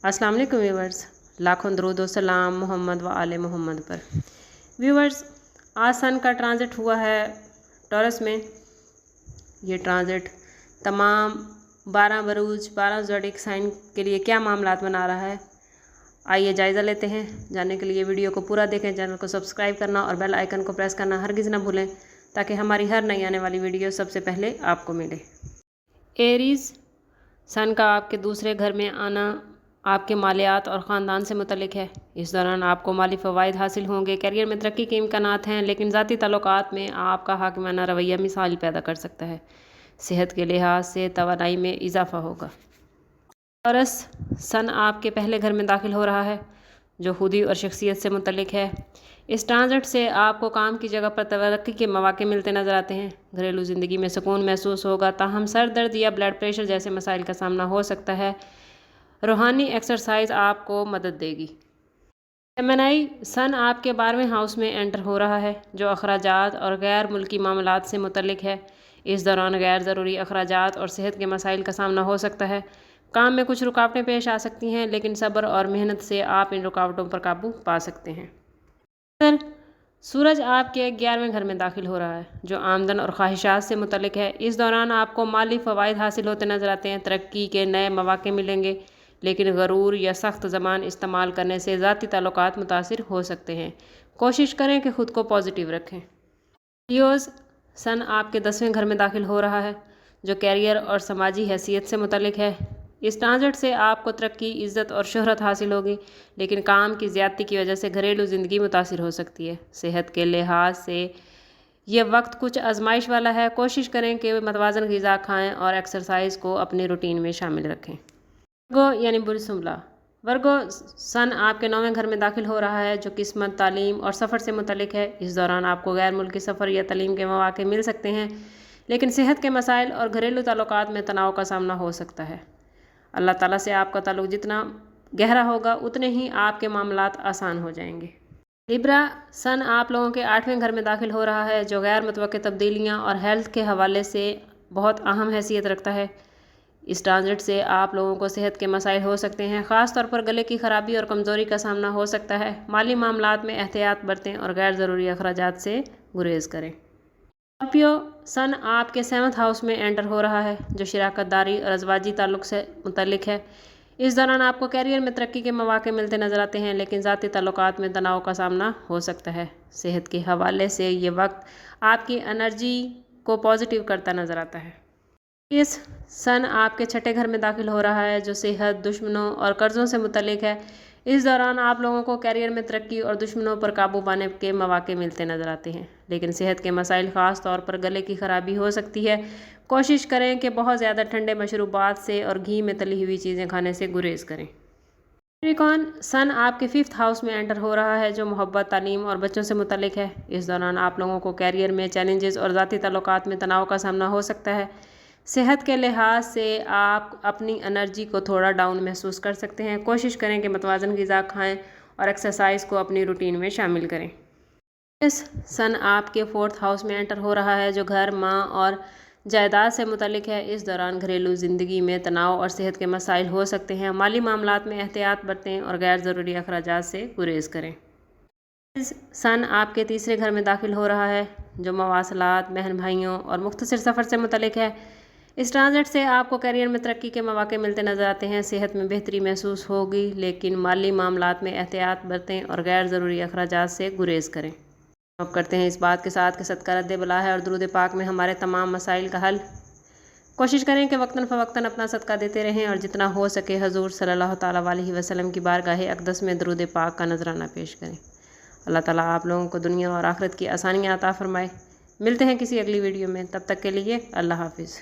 अस्सलाम वालेकुम व्यूवर्स, लाखों दरूद व सलाम मोहम्मद व आले मोहम्मद पर। व्यूवर्स, आज सन का ट्रांजिट हुआ है टॉरस में। ये ट्रांजिट तमाम 12 बरूज 12 ज़ोडिक साइन के लिए क्या मामलात बना रहा है, आइए जायज़ा लेते हैं। जानने के लिए वीडियो को पूरा देखें, चैनल को सब्सक्राइब करना और बेल आइकन को प्रेस करना हरगिज़ ना भूलें, ताकि हमारी हर नई आने वाली वीडियो सबसे पहले आपको मिले। एरीज़, सन का आपके दूसरे घर में आना आपके मालियात और ख़ानदान से मुतल्लिक है। इस दौरान आपको माली फ़वाइद हासिल होंगे, करियर में तरक्की के इम्कानात हैं, लेकिन ज़ाती ताल्लुकात में आपका हाकिमाना रवैया मिसाल पैदा कर सकता है। सेहत के लिहाज से तवानाई में इजाफ़ा होगा। टॉरस, सन आपके पहले घर में दाखिल हो रहा है, जो खुदी और शख्सियत से मुतल्लिक है। इस ट्रांजिट से आपको काम की जगह पर तरक्की के मौके मिलते नज़र आते हैं। घरेलू ज़िंदगी में सुकून महसूस होगा, ताहम सर दर्द या ब्लड प्रेशर जैसे मसाइल का सामना हो सकता है। रूहानी एक्सरसाइज आपको मदद देगी। जेमिनी, सन आपके 12वें हाउस में एंटर हो रहा है, जो अखराजात और गैर मुल्की मामलात से मुतल्लिक है। इस दौरान गैर ज़रूरी अखराजात और सेहत के मसाइल का सामना हो सकता है। काम में कुछ रुकावटें पेश आ सकती हैं, लेकिन सब्र और मेहनत से आप इन रुकावटों पर काबू पा सकते हैं। सूरज आपके 11वें घर में दाखिल हो रहा है, जो आमदन और ख्वाहिशात से मुतल्लिक है। इस दौरान आपको माली फ़वाइद हासिल होते नज़र आते हैं, तरक्की के नए मौके मिलेंगे, लेकिन गरूर या सख्त ज़बान इस्तेमाल करने से ज़ाती ताल्लुकात मुतासिर हो सकते हैं। कोशिश करें कि ख़ुद को पॉजिटिव रखें। लियोज़, सन आपके 10वें घर में दाखिल हो रहा है, जो कैरियर और समाजी हैसियत से मुतल्लिक है। इस ट्रांजिट से आपको तरक्की, इज़्ज़त और शोहरत हासिल होगी, लेकिन काम की ज़्यादती की वजह से घरेलू ज़िंदगी मुतासिर हो सकती है। सेहत के लिहाज से ये वक्त कुछ आजमाइश वाला है। कोशिश करें कि मतवाज़न ग़िज़ा खाएँ और एक्सरसाइज को अपनी रूटीन में शामिल रखें। वर्गो यानी बुरसुमला, वर्गो, सन आपके 9वें घर में दाखिल हो रहा है, जो किस्मत, तालीम और सफ़र से मुतल्लिक है। इस दौरान आपको गैर मुल्की सफ़र या तालीम के मौके मिल सकते हैं, लेकिन सेहत के मसाइल और घरेलू ताल्लुकात में तनाव का सामना हो सकता है। अल्लाह ताला से आपका ताल्लुक जितना गहरा होगा, उतने ही आपके मामलात आसान हो जाएंगे। लिब्रा, सन आप लोगों के 8वें घर में दाखिल हो रहा है, जो गैर मुतवक्किल तब्दीलियाँ और हेल्थ के हवाले से बहुत अहम हैसियत रखता है। इस ट्रांजिट से आप लोगों को सेहत के मसाइल हो सकते हैं, ख़ास तौर पर गले की ख़राबी और कमज़ोरी का सामना हो सकता है। माली मामलात में एहतियात बरतें और गैर ज़रूरी अखराजात से गुरेज करें। स्कॉर्पियो, सन आपके 7वें हाउस में एंटर हो रहा है, जो शराकतदारी और अज़वाजी ताल्लुक़ से मुतल्लिक है। इस दौरान आपको कैरियर में तरक्की के मौके मिलते नज़र आते हैं, लेकिन ज़ाती ताल्लुकात में तनाव का सामना हो सकता है। सेहत के हवाले से ये वक्त आपकी एनर्जी को पॉजिटिव करता नज़र आता है। इस सन आपके 6ठे घर में दाखिल हो रहा है, जो सेहत, दुश्मनों और कर्ज़ों से मुतल्लिक है। इस दौरान आप लोगों को कैरियर में तरक्की और दुश्मनों पर काबू पाने के मौके मिलते नज़र आते हैं, लेकिन सेहत के मसाइल, ख़ास तौर पर गले की ख़राबी हो सकती है। कोशिश करें कि बहुत ज़्यादा ठंडे मशरूबात से और घी में तली हुई चीज़ें खाने से गुरेज करें। कैप्रिकॉर्न, सन आपके 5th हाउस में एंटर हो रहा है, जो मोहब्बत, तालीम और बच्चों से मुतल्लिक है। इस दौरान आप लोगों को कैरियर में चैलेंजेस और ज़ाती ताल्लुकात में तनाव का सामना हो सकता है। सेहत के लिहाज से आप अपनी एनर्जी को थोड़ा डाउन महसूस कर सकते हैं। कोशिश करें कि मतवाज़न ग़िज़ा खाएं और एक्सरसाइज को अपनी रूटीन में शामिल करें। इस सन आपके 4th हाउस में एंटर हो रहा है, जो घर, माँ और जायदाद से मुतल्लिक है। इस दौरान घरेलू ज़िंदगी में तनाव और सेहत के मसाइल हो सकते हैं। माली मामलात में एहतियात बरतें और गैर ज़रूरी अखराजात से गुरेज करें। इस सन आपके 3रे घर में दाखिल हो रहा है, जो मवासलात, बहन भाइयों और मुख्तसर सफ़र से मुतल्लिक है। इस ट्रांजिट से आपको करियर में तरक्की के मौके मिलते नज़र आते हैं। सेहत में बेहतरी महसूस होगी, लेकिन माली मामलात में एहतियात बरतें और गैर ज़रूरी अखराजात से गुरेज करें। अब करते हैं इस बात के साथ कि सदका रद्द बला है और दुरूद पाक में हमारे तमाम मसाइल का हल। कोशिश करें कि वक्तन फ़वक्तन अपना सदका देते रहें और जितना हो सके हजूर सल्लल्लाहु तआला अलैहि वसल्लम की बारगाह अक़दस में दुरूद पाक का नजराना पेश करें। अल्लाह ताला आप लोगों को दुनिया और आखिरत की आसानियाँ अता फ़रमाए। मिलते हैं किसी अगली वीडियो में, तब तक के लिए अल्लाह हाफ़िज़।